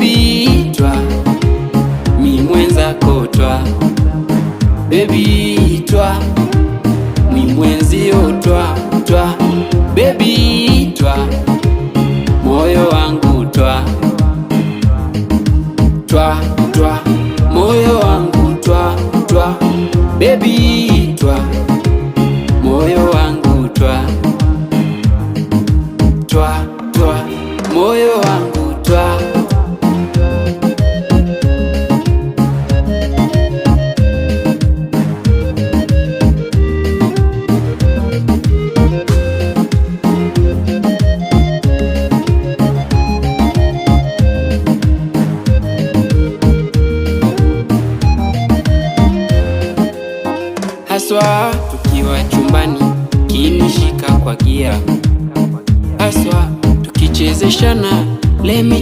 baby twa, mi mwenzako twa, baby twa, mi mwenzio twa, twa, baby twa, moyo wangu twa, twa, twa, moyo wangu twa, twa, baby twa, moyo wangu twa, twa, twa, moyo wangu twa. Haswa tukiwa chumbani kinishika kwa gia, haswa tukichezeshana let me